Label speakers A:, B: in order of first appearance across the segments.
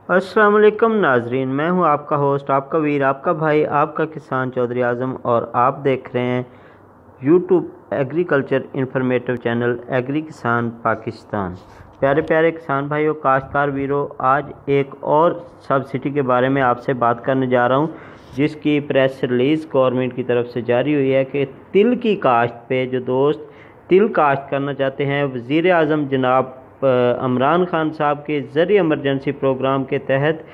A: अस्सलाम वालेकुम नाजरीन, मैं हूं आपका होस्ट, आपका वीर, आपका भाई, आपका किसान चौधरी आज़म, और आप देख रहे हैं YouTube agriculture informative channel agri Kisan Pakistan. प्यारे प्यारे किसान भाइयों, काश्तकार वीरों, आज एक और सब्सिडी के बारे में आपसे बात करने जा रहा हूं, जिसकी प्रेस रिलीज़ गवर्नमेंट की तरफ से जारी हुई है कि तिल की काश्त पे जो दोस्त तिल काश्त करना चाहते हैं, वज़ीर आज़म जनाब इमरान खान साहब के ज़रिए इमरजेंसी प्रोग्राम के तहत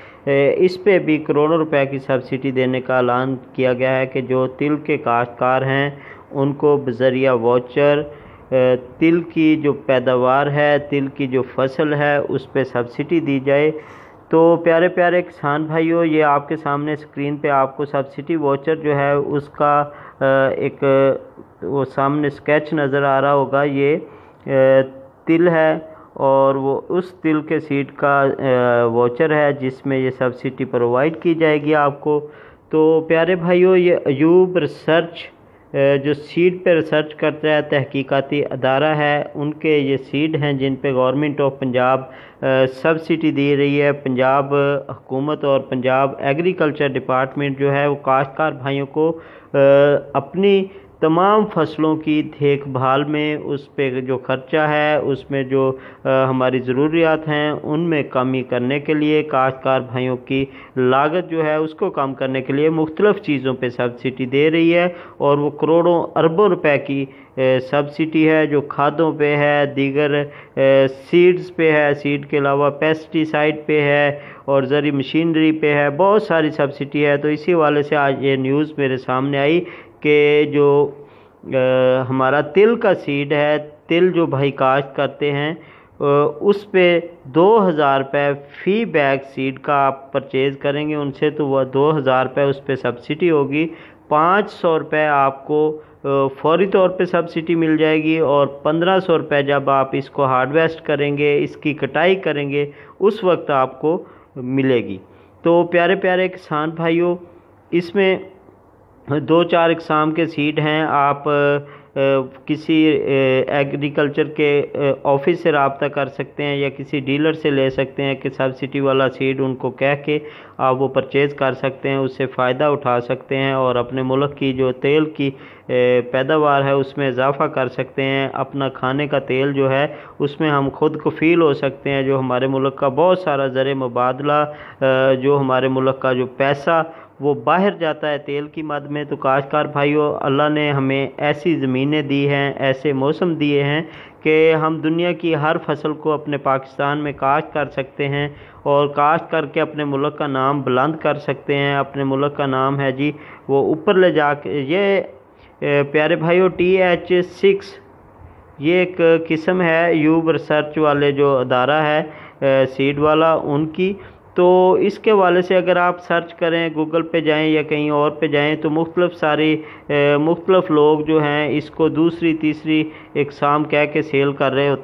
A: इस पे भी करोड़ों रुपए की सब्सिडी देने का ऐलान किया गया है कि जो तिल के काश्तकार हैं उनको बज़रिया वाउचर तिल की जो पैदावार है, तिल की जो फसल है, उस पे सब्सिडी दी जाए। तो प्यारे प्यारे किसान भाइयों, ये आपके सामने स्क्रीन पे आपको सब्सिडी वाउचर जो है उसका एक वो सामने स्केच नज़र आ रहा होगा। ये तिल है और वो उस तिल के सीड का वाउचर है जिसमें ये सब्सिडी प्रोवाइड की जाएगी आपको। तो प्यारे भाइयों, ये अयूब रिसर्च जो सीड पे रिसर्च करता है, तहकीकाती अदारा है, उनके ये सीड हैं जिन पे गवर्नमेंट ऑफ पंजाब सब्सिडी दे रही है। पंजाब हुकूमत और पंजाब एग्रीकल्चर डिपार्टमेंट जो है वो काश्तकार भाइयों को अपनी तमाम फसलों की देखभाल में उस पे जो खर्चा है, उसमें जो हमारी ज़रूरियात हैं उनमें कमी करने के लिए, काश्तकार भाइयों की लागत जो है उसको कम करने के लिए मुख्तलिफ़ चीज़ों पे सब्सिडी दे रही है। और वो करोड़ों अरबों रुपए की सब्सिडी है जो खादों पे है, दीगर सीड्स पे है, सीड के अलावा पेस्टिसाइड पे है और ज़री मशीनरी पे है, बहुत सारी सब्सिडी है। तो इसी वाले से आज ये न्यूज़ मेरे सामने आई कि जो हमारा तिल का सीड है, तिल जो भाई काश्त करते हैं उस पे 2000 रुपये फ़ी बैग सीड का आप परचेज़ करेंगे उनसे, तो वह 2000 रुपये उस पर सब्सिडी होगी। 500 रुपये आपको फौरी तौर पे सब्सिडी मिल जाएगी और 1500 रुपये जब आप इसको हार्वेस्ट करेंगे, इसकी कटाई करेंगे, उस वक्त आपको मिलेगी। तो प्यारे प्यारे किसान भाइयों, इसमें 2-4 इकसाम के सीड हैं। आप किसी एग्रीकल्चर के ऑफिस से रब्ता कर सकते हैं या किसी डीलर से ले सकते हैं कि सब्सिडी वाला सीड उनको कह के आप वो परचेज़ कर सकते हैं, उससे फ़ायदा उठा सकते हैं और अपने मुल्क की जो तेल की पैदावार है उसमें इजाफ़ा कर सकते हैं। अपना खाने का तेल जो है उसमें हम खुद कफ़ील हो सकते हैं। जो हमारे मुल्क का बहुत सारा ज़र मुबादला, जो हमारे मुल्क का जो पैसा वो बाहर जाता है तेल की मद में, तो काश्तकार भाइयों, अल्लाह ने हमें ऐसी ज़मीनें दी हैं, ऐसे मौसम दिए हैं कि हम दुनिया की हर फसल को अपने पाकिस्तान में काश्त कर सकते हैं और काश्त करके अपने मुल्क का नाम बुलंद कर सकते हैं। अपने मुल्क का नाम है जी वो ऊपर ले जा के, ये प्यारे भाइयों TH6 ये एक किस्म है यूब रिसर्च वाले जो अदारा है सीड वाला, उनकी। तो इसके हवाले से अगर आप सर्च करें, गूगल पे जाएं या कहीं और पे जाएं, तो मुख्तलिफ़ लोग जो हैं इसको दूसरी तीसरी इकसाम कह के सेल कर रहे होते हैं।